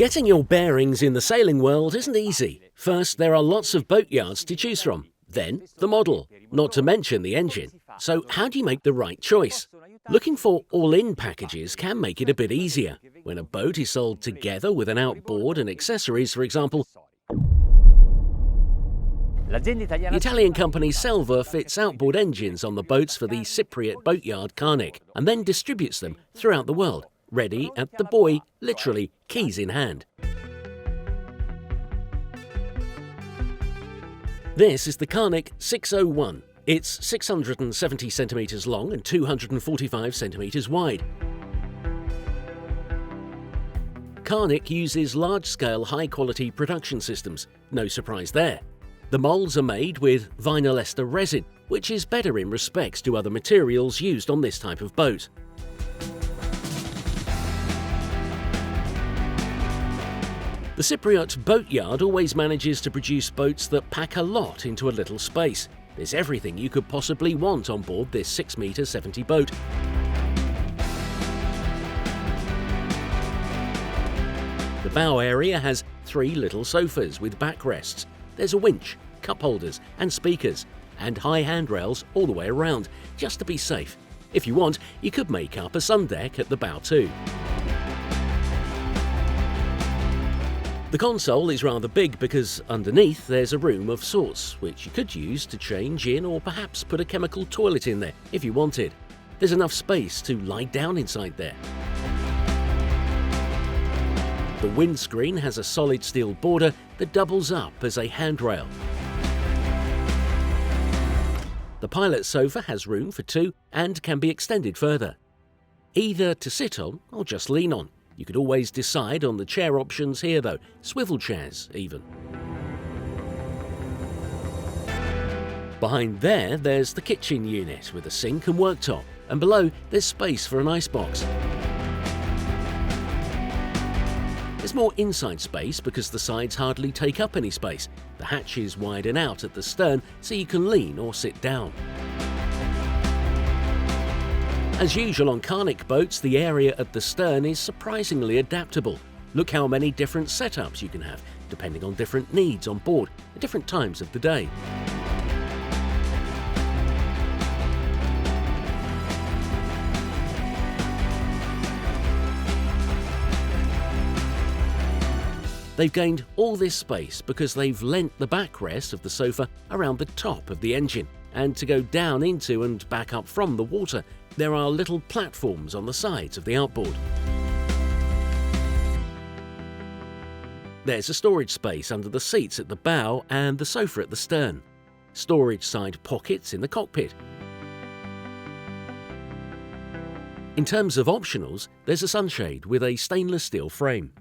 Getting your bearings in the sailing world isn't easy. First, there are lots of boatyards to choose from. Then, the model, not to mention the engine. So how do you make the right choice? Looking for all-in packages can make it a bit easier. When a boat is sold together with an outboard and accessories, for example, the Italian company SELVA fits outboard engines on the boats for the Cypriot boatyard KARNIC and then distributes them throughout the world, ready at the buoy, literally keys in hand. This is the KARNIC 601. It's 670 centimetres long and 245 centimetres wide. KARNIC uses large-scale, high-quality production systems. No surprise there. The moulds are made with vinyl ester resin, which is better in respects to other materials used on this type of boat. The Cypriot boatyard always manages to produce boats that pack a lot into a little space. There's everything you could possibly want on board this 6-metre-70 boat. The bow area has 3 little sofas with backrests. There's a winch, cup holders and speakers, and high handrails all the way around, just to be safe. If you want, you could make up a sun deck at the bow too. The console is rather big because underneath there's a room of sorts, which you could use to change in or perhaps put a chemical toilet in there if you wanted. There's enough space to lie down inside there. The windscreen has a solid steel border that doubles up as a handrail. The pilot sofa has room for 2 and can be extended further. Either to sit on or just lean on. You could always decide on the chair options here though, swivel chairs even. Behind there's the kitchen unit with a sink and worktop, and below there's space for an icebox. There's more inside space because the sides hardly take up any space. The hatches widen out at the stern so you can lean or sit down. As usual on KARNIC boats, the area at the stern is surprisingly adaptable. Look how many different setups you can have, depending on different needs on board at different times of the day. They've gained all this space because they've lent the backrest of the sofa around the top of the engine, and to go down into and back up from the water, there are little platforms on the sides of the outboard. There's a storage space under the seats at the bow and the sofa at the stern. Storage side pockets in the cockpit. In terms of optionals, there's a sunshade with a stainless steel frame.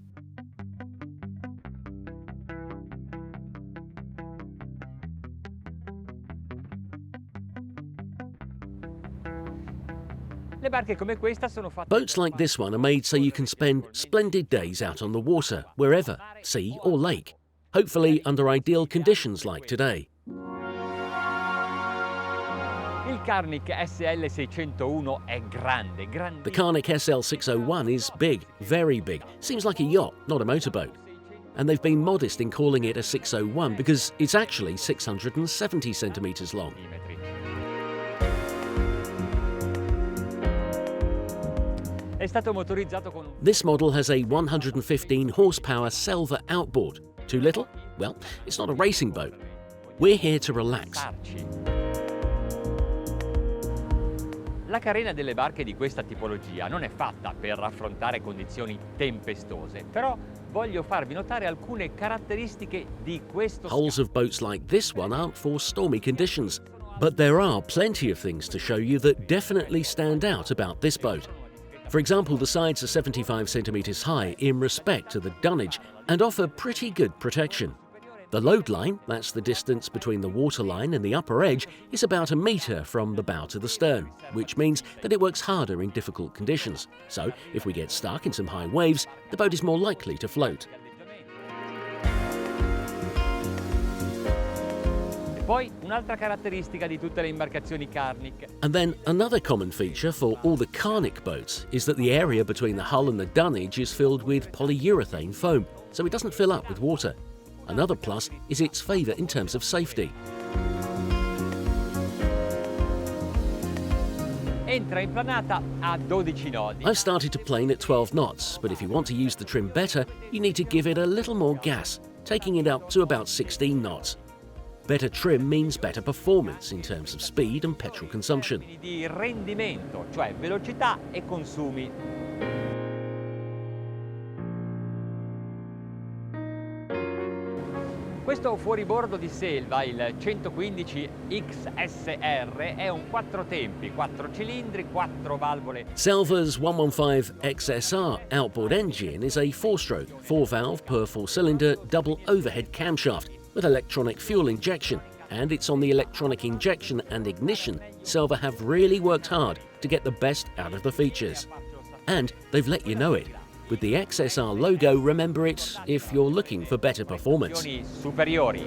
Boats like this one are made so you can spend splendid days out on the water, wherever, sea or lake, hopefully under ideal conditions like today. The KARNIC SL601 is big, very big. Seems like a yacht, not a motorboat. And they've been modest in calling it a 601 because it's actually 670 centimetres long. This model has a 115 horsepower SELVA outboard. Too little? Well, it's not a racing boat. We're here to relax. La carena delle barche di questa tipologia non è fatta per affrontare condizioni tempestose, però voglio farvi notare alcune caratteristiche di questo. Hulls of boats like this one aren't for stormy conditions, but there are plenty of things to show you that definitely stand out about this boat. For example, the sides are 75 centimetres high in respect to the dunnage and offer pretty good protection. The load line, that's the distance between the waterline and the upper edge, is about 1 metre from the bow to the stern, which means that it works harder in difficult conditions. So, if we get stuck in some high waves, the boat is more likely to float. Poi un'altra caratteristica di tutte le imbarcazioni KARNIC. And then another common feature for all the KARNIC boats is that the area between the hull and the dunnage is filled with polyurethane foam, so it doesn't fill up with water. Another plus is its favour in terms of safety. Entra in planata a 12 nodi. I've started to plane at 12 knots, but if you want to use the trim better, you need to give it a little more gas, taking it up to about 16 knots. Better trim means better performance in terms of speed and petrol consumption. Di rendimento, cioè velocità e consumi. Questo fuoribordo di SELVA, il 115 XSR, è un 4 tempi, 4 cilindri, 4 valvole. SELVA's 115 XSR outboard engine is a 4-stroke, 4-valve per 4-cylinder double overhead camshaft with electronic fuel injection, and it's on the electronic injection and ignition SELVA have really worked hard to get the best out of the features. And they've let you know it. With the XSR logo, remember it if you're looking for better performance. Superiori.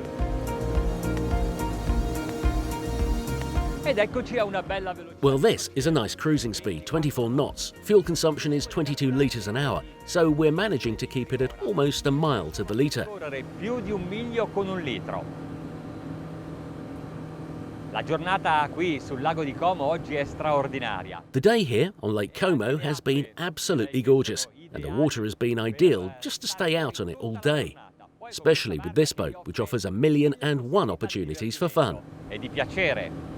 Ed eccoci a una bella velocità. Well, this is a nice cruising speed, 24 knots. Fuel consumption is 22 litres an hour, so we're managing to keep it at almost a mile to the litre. Correre più di 1 miglio con 1 litro. La giornata qui sul lago di Como oggi è straordinaria. The day here on Lake Como has been absolutely gorgeous, and the water has been ideal just to stay out on it all day. Especially with this boat, which offers 1,000,001 opportunities for fun. E di piacere.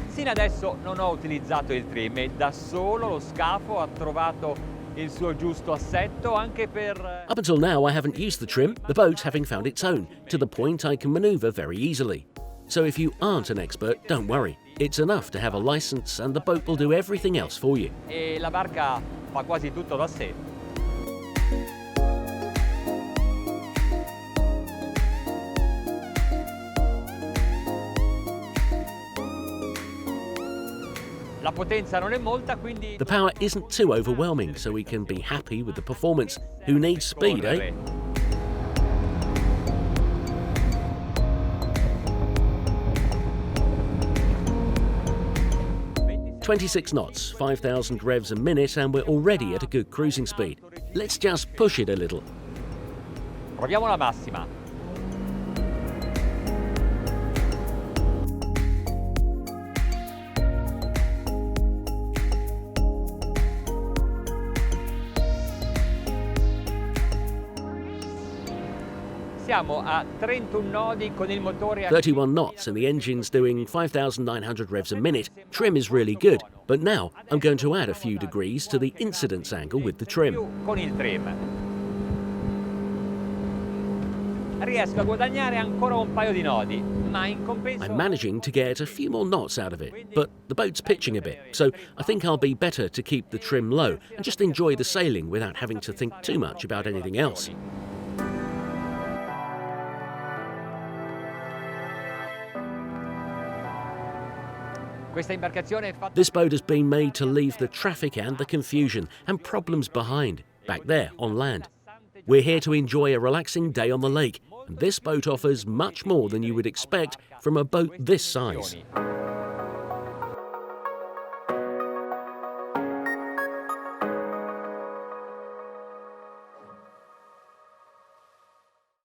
Sino adesso non ho utilizzato il trim e da solo lo scafo ha trovato il suo giusto assetto anche per... Up until now I haven't used the trim, the boat having found its own, to the point I can manoeuvre very easily. So if you aren't an expert, don't worry. It's enough to have a license and the boat will do everything else for you. E la barca fa quasi tutto da sé. La potenza non è molta, quindi... The power isn't too overwhelming, so we can be happy with the performance. Who needs speed, eh? "26 knots, 5,000 revs a minute, and we're already at a good cruising speed. Let's just push it a little." Proviamo la massima. Siamo a 31 nodi con il motore a 31 knots and the engine's doing 5,900 revs a minute. Trim is really good, but now I'm going to add a few degrees to the incidence angle with the trim. con il trim. Riesco a guadagnare ancora un paio di nodi, ma in compenso... I'm managing to get a few more knots out of it, but the boat's pitching a bit, so I think I'll be better to keep the trim low and just enjoy the sailing without having to think too much about anything else. Questa imbarcazione è fatta... This boat has been made to leave the traffic and the confusion and problems behind, back there on land. We're here to enjoy a relaxing day on the lake, and this boat offers much more than you would expect from a boat this size.